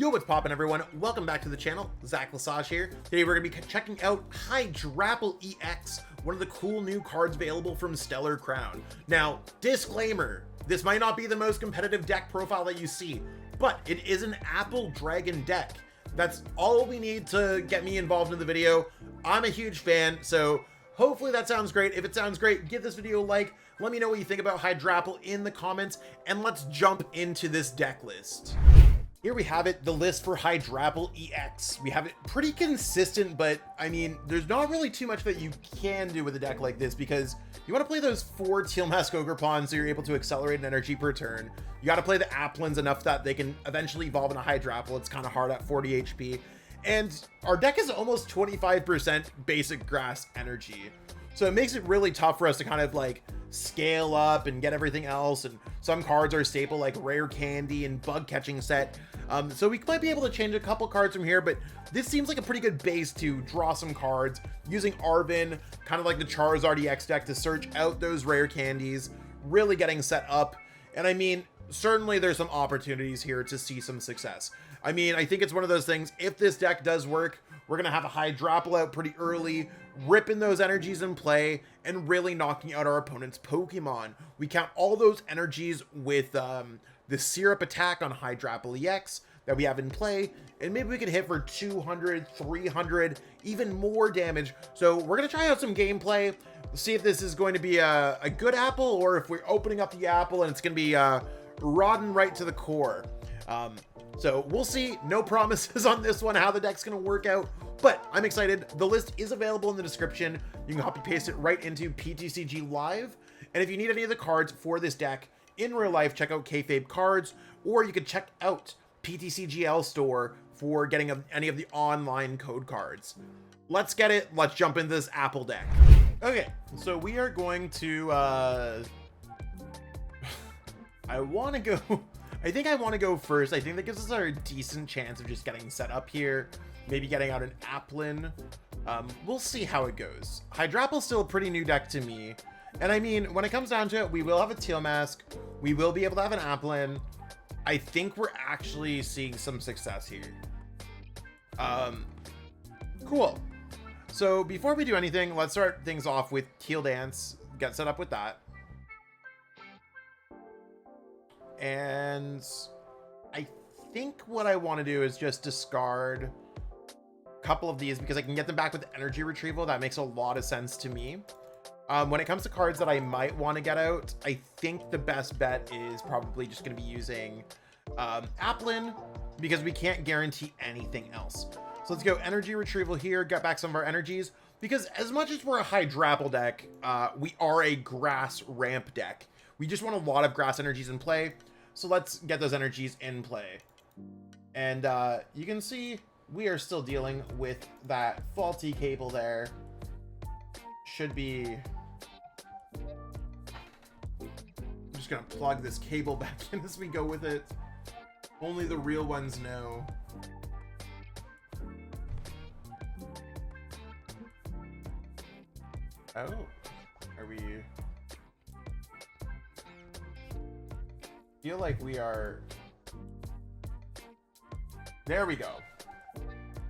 Yo, what's poppin' everyone? Welcome back to the channel. Zach Lesage here. Today we're going to be checking out Hydrapple EX, one of the cool new cards available from Stellar Crown. Now, disclaimer, this might not be the most competitive deck profile that you see, but it is an Apple Dragon deck. That's all we need to get me involved in the video. I'm a huge fan, so hopefully that sounds great. If it sounds great, give this video a like. Let me know what you think about Hydrapple in the comments, and let's jump into this deck list. Here we have it, the list for Hydrapple EX. We have it pretty consistent, but I mean, there's not really too much that you can do with a deck like this because you want to play those 4 Teal Mask Ogerpon so you're able to accelerate an energy per turn. You got to play the Applins enough that they can eventually evolve in a Hydrapple. It's kind of hard at 40 HP. And our deck is almost 25% basic grass energy. So it makes it really tough for us to kind of like scale up and get everything else. And some cards are staple like Rare Candy and Bug Catching Set. So we might be able to change a couple cards from here, but this seems like a pretty good base to draw some cards using Arven, kind of like the Charizard EX deck, to search out those rare candies, really getting set up. And I mean, certainly there's some opportunities here to see some success. I mean, I think it's one of those things, if this deck does work, we're going to have a Hydrapple out pretty early, ripping those energies in play, and really knocking out our opponent's Pokemon. We count all those energies with the Syrup attack on Hydrapple EX that we have in play, and maybe we can hit for 200, 300, even more damage. So we're going to try out some gameplay, see if this is going to be a good apple, or if we're opening up the apple and it's going to be rotten right to the core. So we'll see. No promises on this one, how the deck's going to work out, but I'm excited. The list is available in the description. You can copy paste it right into PTCG Live. And if you need any of the cards for this deck in real life, check out Kayfabe Cards, or you can check out PTCGL store for getting any of the online code cards. Let's get it. Let's jump into this Apple deck. Okay, so we are going to, I think I want to go first. I think that gives us a decent chance of just getting set up here. Maybe getting out an Applin. We'll see how it goes. Hydrapple's still a pretty new deck to me. And I mean, when it comes down to it, we will have a Teal Mask. We will be able to have an Applin. I think we're actually seeing some success here. Cool. So before we do anything, let's start things off with Teal Dance. Get set up with that. And I think what I want to do is just discard a couple of these because I can get them back with energy retrieval. That makes a lot of sense to me. When it comes to cards that I might want to get out, I think the best bet is probably just going to be using Applin because we can't guarantee anything else. So let's go energy retrieval here, get back some of our energies, because as much as we're a Hydrapple deck, we are a grass ramp deck. We just want a lot of grass energies in play. So let's get those energies in play. And you can see we are still dealing with that faulty cable there. Should be... I'm just gonna plug this cable back in as we go with it. Only the real ones know. Oh, are we... Feel like we are... There we go.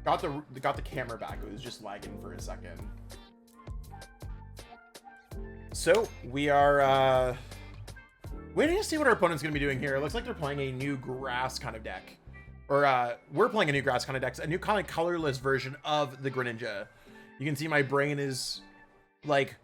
Got the camera back. It was just lagging for a second. So we are waiting to see what our opponent's going to be doing here. It looks like they're playing a new grass kind of deck. Or we're playing a new grass kind of deck. A new kind of colorless version of the Greninja. You can see my brain is like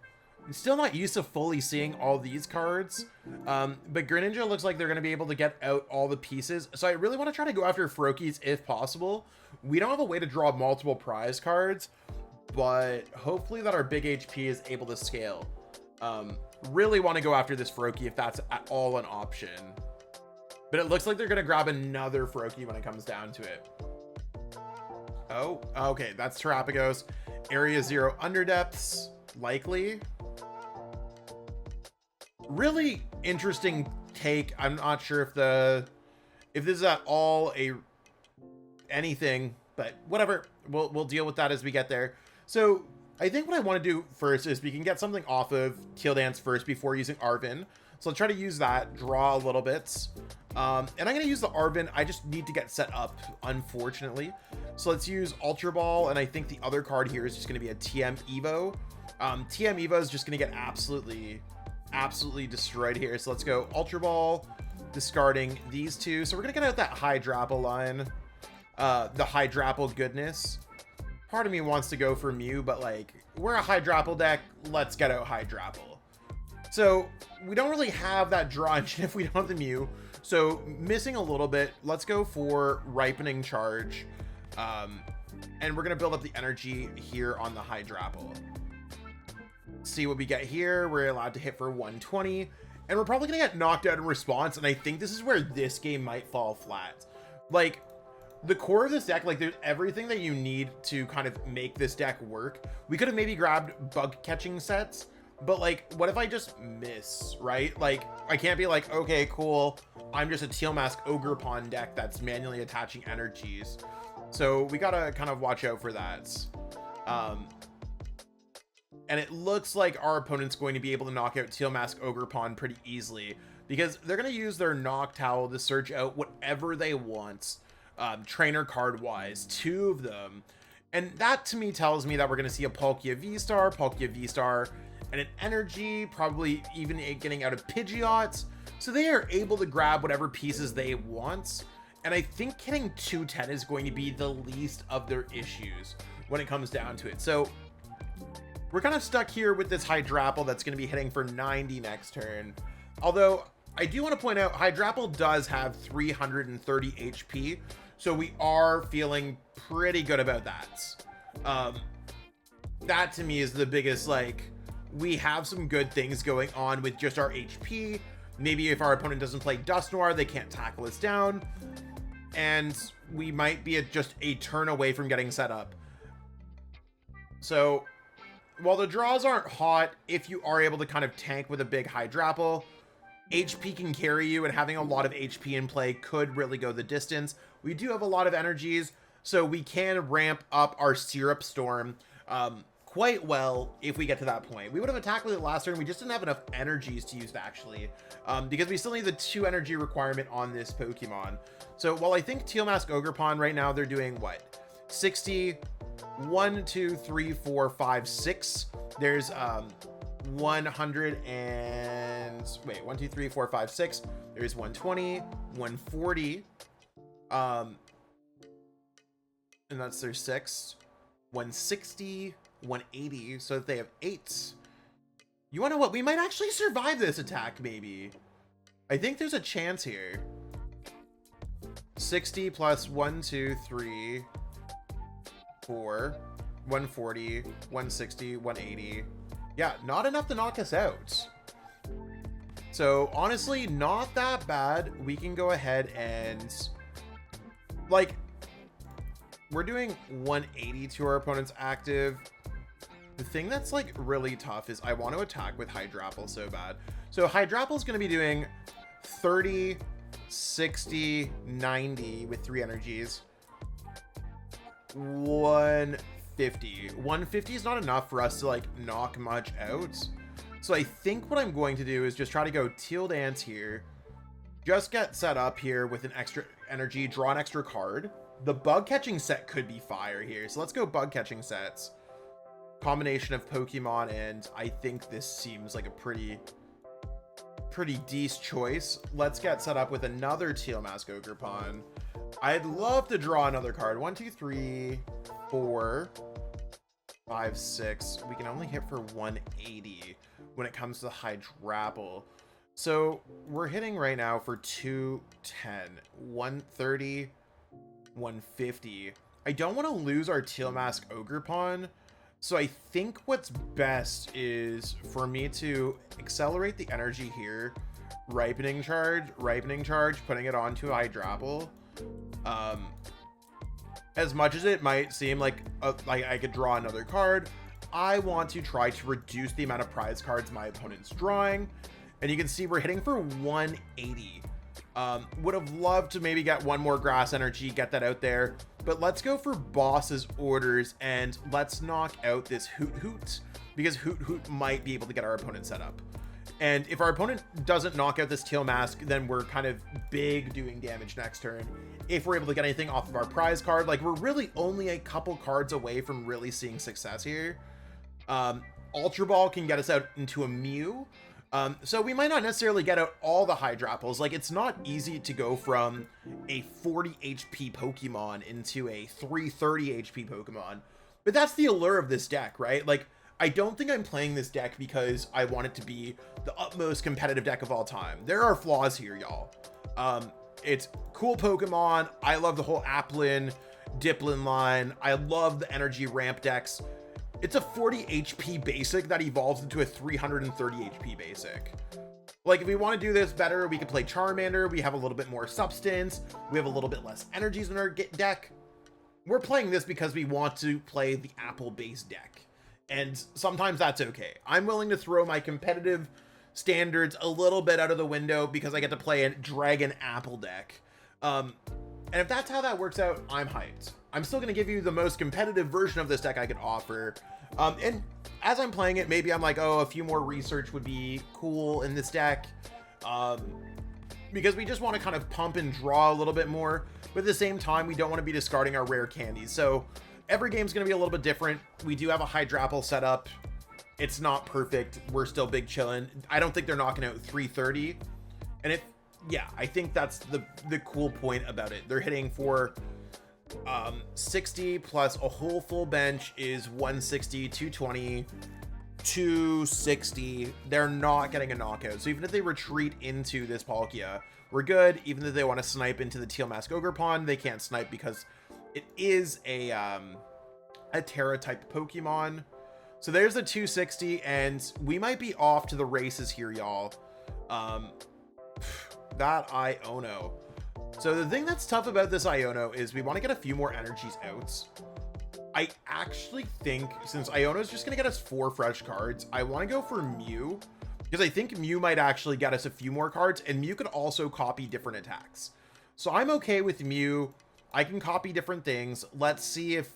still not used to fully seeing all these cards. But Greninja looks like they're going to be able to get out all the pieces. So I really want to try to go after Froakies if possible. We don't have a way to draw multiple prize cards, but hopefully that our big HP is able to scale. Really want to go after this Froakie if that's at all an option. But it looks like they're going to grab another Froakie when it comes down to it. Oh, okay. That's Terrapagos. Area 0 Underdepths, likely. Really interesting take. I'm not sure if this is at all anything, but whatever. We'll deal with that as we get there. So I think what I want to do first is we can get something off of Teal Dance first before using Arven. So let's try to use that, draw a little bit. And I'm going to use the Arven. I just need to get set up, unfortunately. So let's use Ultra Ball, and I think the other card here is just going to be a TM Evo. TM Evo is just going to get absolutely destroyed here. So let's go Ultra Ball, discarding these two. So we're going to get out that Hydrapple line, the Hydrapple goodness. Part of me wants to go for Mew, but like, we're a Hydrapple deck. Let's get out Hydrapple. So we don't really have that draw engine if we don't have the Mew. So missing a little bit. Let's go for Ripening Charge. And we're going to build up the energy here on the Hydrapple. See what we get here. We're allowed to hit for 120. And we're probably going to get knocked out in response. And I think this is where this game might fall flat. Like, the core of this deck, like, there's everything that you need to kind of make this deck work. We could have maybe grabbed Bug Catching Sets. But, like, what if I just miss, right? Like, I can't be like, okay, cool. I'm just a Teal Mask Ogerpon deck that's manually attaching energies. So we gotta kind of watch out for that. And it looks like our opponent's going to be able to knock out Teal Mask Ogerpon pretty easily, because they're going to use their Knock Towel to search out whatever they want, trainer card wise, 2 of them. And that to me tells me that we're going to see a Palkia V-Star, and an Energy, probably even getting out of Pidgeot. So they are able to grab whatever pieces they want. And I think hitting 210 is going to be the least of their issues when it comes down to it. So we're kind of stuck here with this Hydrapple that's going to be hitting for 90 next turn. Although I do want to point out, Hydrapple does have 330 HP. So we are feeling pretty good about that. That to me is the biggest, like, we have some good things going on with just our HP. Maybe if our opponent doesn't play Dusknoir, they can't tackle us down. And we might be just a turn away from getting set up. So while the draws aren't hot, if you are able to kind of tank with a big Hydrapple, HP can carry you, and having a lot of HP in play could really go the distance. We do have a lot of energies, so we can ramp up our Syrup Storm quite well if we get to that point. We would have attacked with it last turn. We just didn't have enough energies to use it, actually, because we still need the 2 energy requirement on this Pokemon. So while I think Teal Mask Ogerpon right now, they're doing what? 60, 1, 2, 3, 4, 5, 6. There's 100 and wait, 1, 2, 3, 4, 5, 6. There's 120, 140. And that's their 6. 160, 180. So if they have 8. You wanna know what? We might actually survive this attack, maybe. I think there's a chance here. 60 plus 1, 2, 3, 4, 140, 160, 180. Yeah, not enough to knock us out. So honestly, not that bad. We can go ahead and, like, we're doing 180 to our opponent's active. The thing that's like really tough is I want to attack with Hydrapple so bad. So Hydrapple is going to be doing 30, 60, 90 with 3 energies. 150. 150 is not enough for us to like knock much out. So I think what I'm going to do is just try to go Teal Dance here. Just get set up here with an extra energy, draw an extra card. The Bug Catching Set could be fire here. So let's go Bug Catching Sets. Combination of Pokemon, and I think this seems like a pretty decent choice. Let's get set up with another Teal Mask Ogerpon. I'd love to draw another card. 1, 2, 3, 4, 5, 6. We can only hit for 180 when it comes to Hydrapple. So we're hitting right now for 210, 130, 150. I don't want to lose our Teal Mask Ogerpon. So I think what's best is for me to accelerate the energy here, ripening charge, putting it onto Hydrapple. As much as it might seem like I could draw another card, I want to try to reduce the amount of prize cards my opponent's drawing. And you can see we're hitting for 180. Would have loved to maybe get one more grass energy, get that out there. But let's go for boss's orders and let's knock out this Hoot Hoot, because Hoot Hoot might be able to get our opponent set up. And if our opponent doesn't knock out this Teal Mask, then we're kind of big doing damage next turn. If we're able to get anything off of our prize card, like we're really only a couple cards away from really seeing success here. Ultra Ball can get us out into a Mew. So we might not necessarily get out all the Hydrapples. Like, it's not easy to go from a 40 HP Pokemon into a 330 HP Pokemon. But that's the allure of this deck, right? Like, I don't think I'm playing this deck because I want it to be the utmost competitive deck of all time. There are flaws here, y'all. It's cool Pokemon. I love the whole Applin, Dipplin line. I love the energy ramp decks. It's a 40 HP basic that evolves into a 330 HP basic. Like, if we want to do this better, we could play Charmander. We have a little bit more substance. We have a little bit less energies in our deck. We're playing this because we want to play the Apple-based deck. And sometimes that's okay. I'm willing to throw my competitive standards a little bit out of the window because I get to play a Dragon Apple deck. And if that's how that works out, I'm hyped. I'm still going to give you the most competitive version of this deck I could offer. And as I'm playing it, maybe I'm like, oh, a few more research would be cool in this deck. Because we just want to kind of pump and draw a little bit more. But at the same time, we don't want to be discarding our rare candies. So every game's going to be a little bit different. We do have a Hydrapple setup. It's not perfect. We're still big chillin'. I don't think they're knocking out 330. And if, yeah, I think that's the cool point about it. They're hitting for 60 plus a whole full bench is 160, 220, 260. They're not getting a knockout. So even if they retreat into this Palkia, we're good. Even if they want to snipe into the Teal Mask Ogerpon, they can't snipe because it is a Terra type Pokemon. So there's the 260, and we might be off to the races here, y'all. That Iono. So the thing that's tough about this Iono is we want to get a few more energies out. I actually think, since Iono is just going to get us 4 fresh cards, I want to go for Mew, because I think Mew might actually get us a few more cards, and Mew could also copy different attacks. So I'm okay with Mew. I can copy different things. Let's see if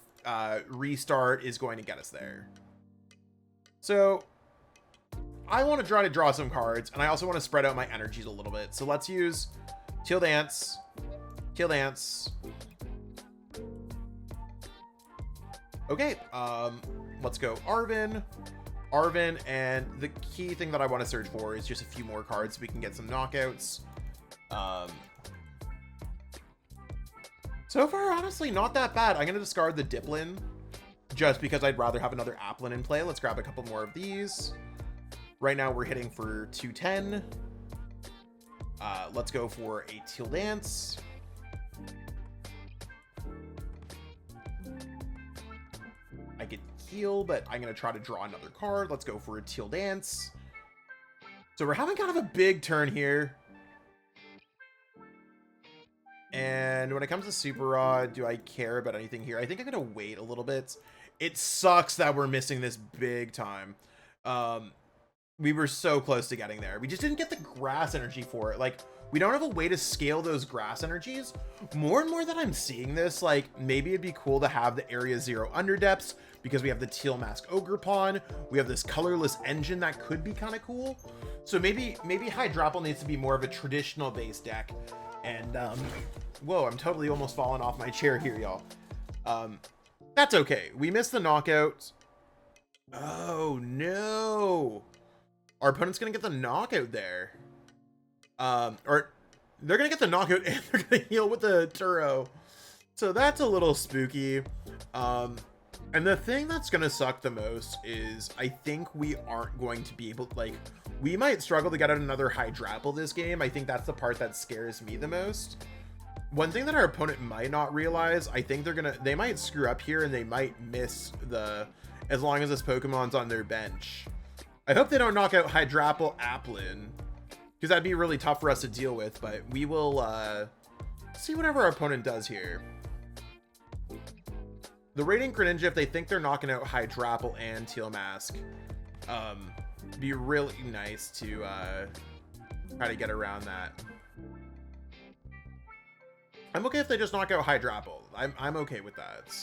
Restart is going to get us there. So I want to try to draw some cards, and I also want to spread out my energies a little bit. So let's use Teal Dance, Teal Dance. Okay, let's go Arven, and the key thing that I want to search for is just a few more cards so we can get some knockouts. So far, honestly, not that bad. I'm going to discard the Dipplin just because I'd rather have another Applin in play. Let's grab a couple more of these. Right now, we're hitting for 210. Let's go for a Teal Dance. I get heal, but I'm going to try to draw another card. Let's go for a Teal Dance. So we're having kind of a big turn here. And when it comes to Super Rod, do I care about anything here? I think I'm going to wait a little bit. It sucks that we're missing this big time. We were so close to getting there. We just didn't get the grass energy for it. Like, we don't have a way to scale those grass energies. More and more that I'm seeing this, like, maybe it'd be cool to have the Area 0 Underdepths because we have the Teal Mask Ogerpon. We have this colorless engine that could be kind of cool. So maybe Hydrapple needs to be more of a traditional base deck. And, whoa, I'm totally almost falling off my chair here, y'all. That's okay. We missed the knockout. Oh, no. Our opponent's going to get the knockout there. Or they're going to get the knockout and they're going to heal with the Turo. So that's a little spooky. And the thing that's going to suck the most is I think we aren't going to be able to, like, we might struggle to get out another Hydrapple this game. I think that's the part that scares me the most. One thing that our opponent might not realize, I think they might screw up here and they might miss as long as this Pokemon's on their bench. I hope they don't knock out Hydrapple Applin, because that'd be really tough for us to deal with, but we will see whatever our opponent does here. The Radiant Greninja, if they think they're knocking out Hydrapple and Teal Mask, be really nice to try to get around that. I'm okay if they just knock out Hydrapple. I'm okay with that.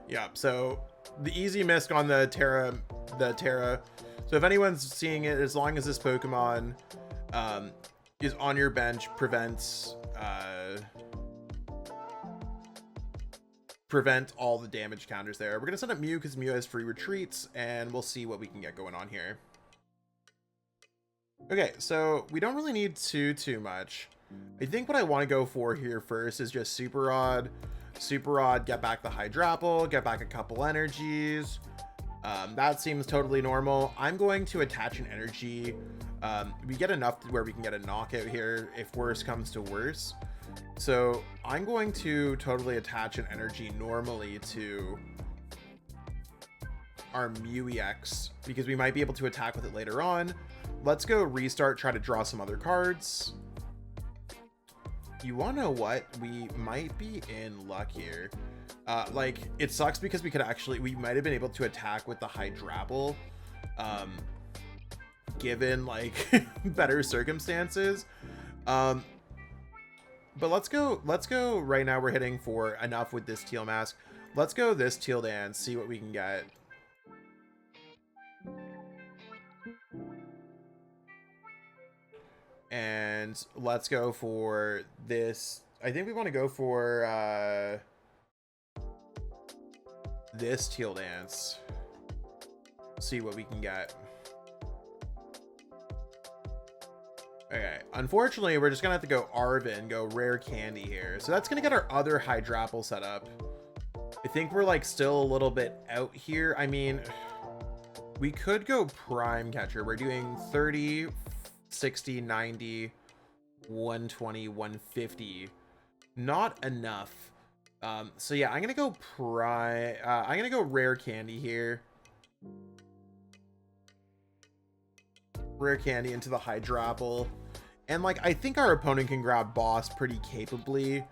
Yeah, so the easy misc on the Terra. So if anyone's seeing it, as long as this Pokemon is on your bench, prevent all the damage counters there. We're gonna send up Mew because Mew has free retreats, and we'll see what we can get going on here. Okay, so we don't really need too much. I think what I want to go for here first is just Super Rod, get back the Hydrapple, get back a couple energies. That seems totally normal. I'm going to attach an energy. We get enough to where we can get a knockout here if worse comes to worse. So I'm going to totally attach an energy normally to our Mew EX because we might be able to attack with it later on. Let's go restart, try to draw some other cards. You want to know what? We might be in luck here. Like, it sucks because we might have been able to attack with the Hydrapple, given, like, better circumstances. But let's go right now. We're hitting for enough with this Teal Mask. Let's go this Teal Dance, see what we can get. And let's go for this. I think we want to go for this Teal Dance. See what we can get. Okay, unfortunately, we're just gonna have to go Arven, go Rare Candy here. So that's gonna get our other Hydrapple set up. I think we're like still a little bit out here. I mean, we could go Prime Catcher. We're doing 30, 60, 90, 120, 150. Not enough. So yeah, I'm gonna go I'm gonna go Rare Candy here. Rare Candy into the Hydrapple. And like, I think our opponent can grab Boss pretty capably.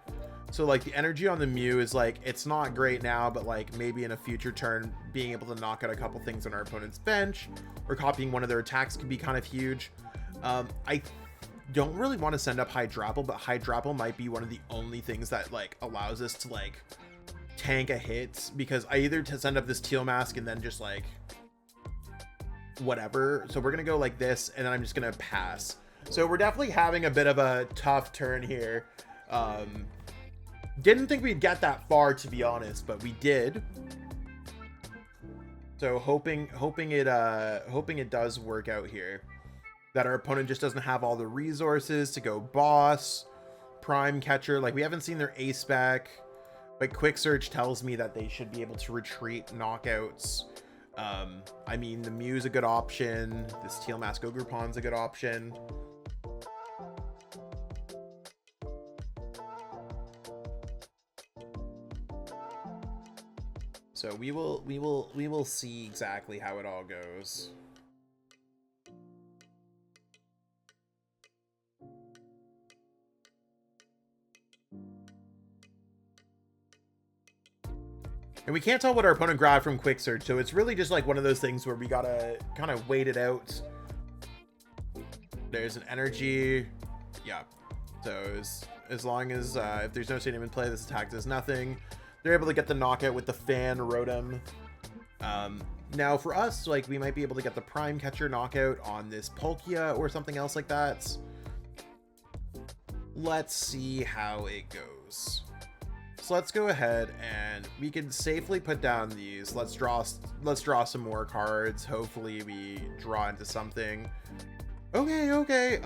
So like the energy on the Mew is like, it's not great now, but like maybe in a future turn, being able to knock out a couple things on our opponent's bench or copying one of their attacks could be kind of huge. I don't really want to send up Hydrapple, but Hydrapple might be one of the only things that like allows us to like tank a hit, because I either to send up this Teal Mask and then just like whatever. So we're gonna go like this, and then I'm just gonna pass. So we're definitely having a bit of a tough turn here. Didn't think we'd get that far, to be honest, but we did. So hoping it does work out here. That our opponent just doesn't have all the resources to go Boss, Prime Catcher. Like, we haven't seen their ace spec, but Quick Search tells me that they should be able to retreat knockouts. I mean, the Mew's a good option. This Teal Mask Ogerpon's a good option. So we will see exactly how it all goes. And we can't tell what our opponent grabbed from Quick Search, so it's really just like one of those things where we gotta kind of wait it out. There's an energy. Yeah. So as long as if there's no stadium in play, this attack does nothing. They're able to get the knockout with the Fan Rotom. Now for us, like, we might be able to get the Prime Catcher knockout on this Palkia or something else like that. Let's see how it goes. So let's go ahead and we can safely put down these. Let's draw some more cards. Hopefully we draw into something. Okay.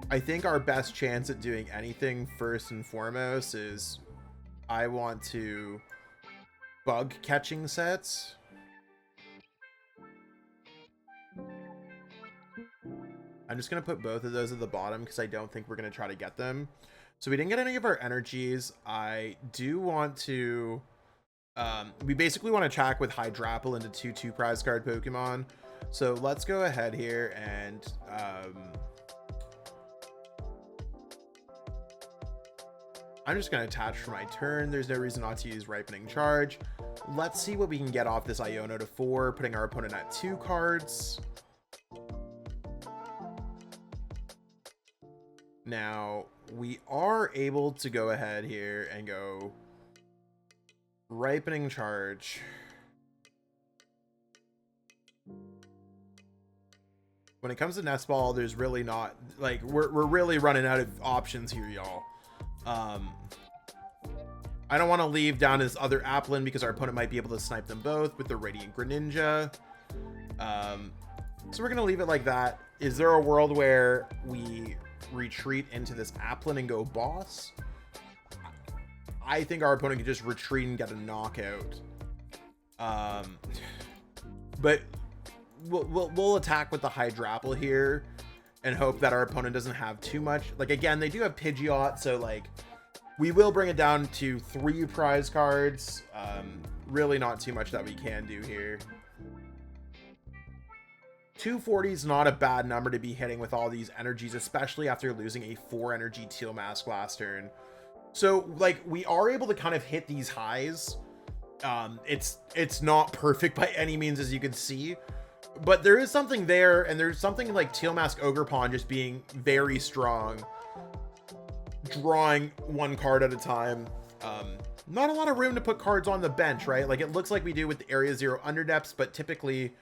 I think our best chance at doing anything first and foremost is I want to Bug Catching Sets. I'm just going to put both of those at the bottom because I don't think we're going to try to get them. So we didn't get any of our energies. I do want to... we basically want to attack with Hydrapple into 2/2 prize card Pokemon. So let's go ahead here and... I'm just going to attach for my turn. There's no reason not to use Ripening Charge. Let's see what we can get off this Iono to 4, putting our opponent at 2 cards. Now, we are able to go ahead here and go Ripening Charge. When it comes to Nest Ball, there's really not, like, we're really running out of options here, y'all. I don't want to leave down his other Applin because our opponent might be able to snipe them both with the Radiant Greninja. So we're going to leave it like that. Is there a world where we retreat into this Applin and go boss? I think our opponent can just retreat and get a knockout. But we'll attack with the Hydrapple here and hope that our opponent doesn't have too much. Like, again, they do have Pidgeot, so like we will bring it down to 3 prize cards. Really not too much that we can do here. 240 is not a bad number to be hitting with all these energies, especially after losing a 4 energy Teal Mask last turn. So like we are able to kind of hit these highs. It's not perfect by any means, as you can see, but there is something there, and there's something like Teal Mask Ogerpon just being very strong, drawing 1 card at a time. Not a lot of room to put cards on the bench, right? Like it looks like we do with the Area 0 Underdepths, but typically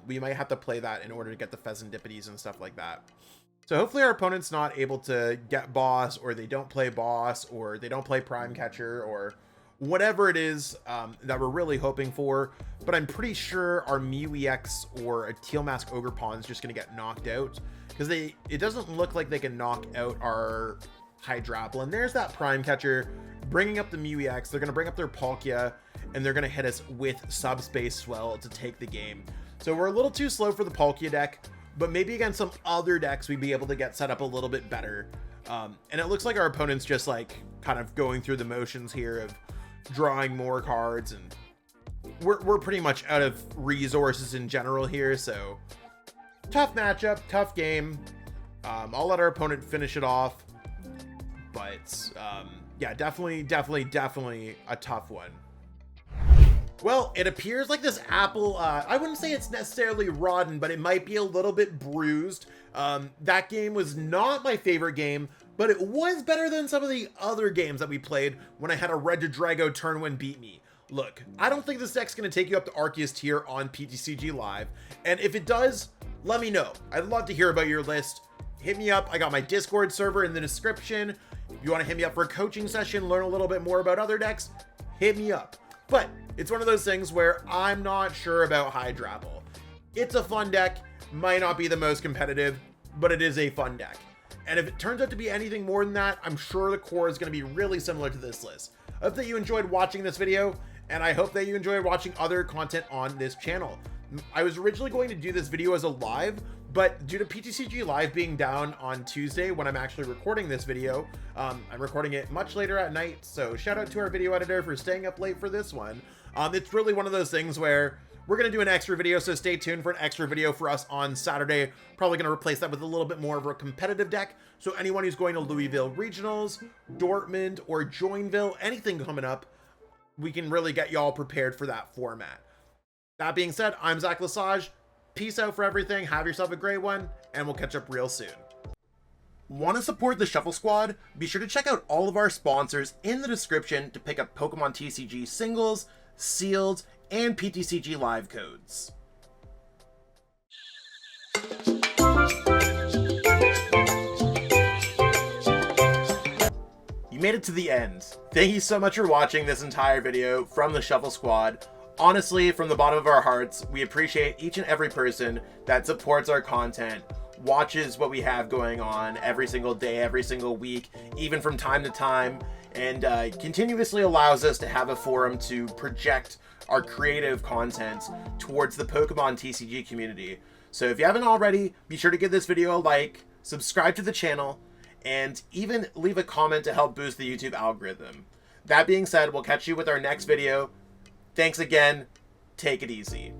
we might have to play that in order to get the Pheasantippities and stuff like that. So hopefully our opponent's not able to get boss, or they don't play boss, or they don't play prime catcher, or whatever it is that we're really hoping for. But I'm pretty sure our Mew EX or a Teal Mask Ogerpon is just going to get knocked out, because it doesn't look like they can knock out our Hydrapple. And there's that prime catcher bringing up the Mew EX. They're going to bring up their Palkia, and they're going to hit us with Subspace Swell to take the game. So we're a little too slow for the Palkia deck, but maybe against some other decks we'd be able to get set up a little bit better. And it looks like our opponent's just like kind of going through the motions here of drawing more cards, and we're pretty much out of resources in general here. So tough matchup, tough game. I'll let our opponent finish it off, but yeah, definitely a tough one. Well, it appears like this apple, I wouldn't say it's necessarily rotten, but it might be a little bit bruised. That game was not my favorite game, but it was better than some of the other games that we played when I had a Regidrago turn 1 beat me. Look, I don't think this deck's going to take you up to Arceus tier on PTCG Live, and if it does, let me know. I'd love to hear about your list. Hit me up. I got my Discord server in the description. If you want to hit me up for a coaching session, learn a little bit more about other decks, hit me up. But it's one of those things where I'm not sure about Hydrapple. It's a fun deck, might not be the most competitive, but it is a fun deck. And if it turns out to be anything more than that, I'm sure the core is going to be really similar to this list. I hope that you enjoyed watching this video, and I hope that you enjoyed watching other content on this channel. I was originally going to do this video as a live, but due to PTCG Live being down on Tuesday when I'm actually recording this video, I'm recording it much later at night, so shout out to our video editor for staying up late for this one. It's really one of those things where we're going to do an extra video, so stay tuned for an extra video for us on Saturday. Probably going to replace that with a little bit more of a competitive deck, so anyone who's going to Louisville Regionals, Dortmund, or Joinville, anything coming up, we can really get y'all prepared for that format. That being said, I'm Zach Lesage. Peace out for everything. Have yourself a great one, and we'll catch up real soon. Want to support the Shuffle Squad? Be sure to check out all of our sponsors in the description to pick up Pokemon TCG singles, sealed, and PTCG Live codes. You made it to the end. Thank you so much for watching this entire video from the Shuffle Squad. Honestly, from the bottom of our hearts, we appreciate each and every person that supports our content, watches what we have going on every single day, every single week, even from time to time, and continuously allows us to have a forum to project our creative content towards the Pokemon TCG community. So if you haven't already, be sure to give this video a like, subscribe to the channel, and even leave a comment to help boost the YouTube algorithm. That being said, we'll catch you with our next video. Thanks again. Take it easy.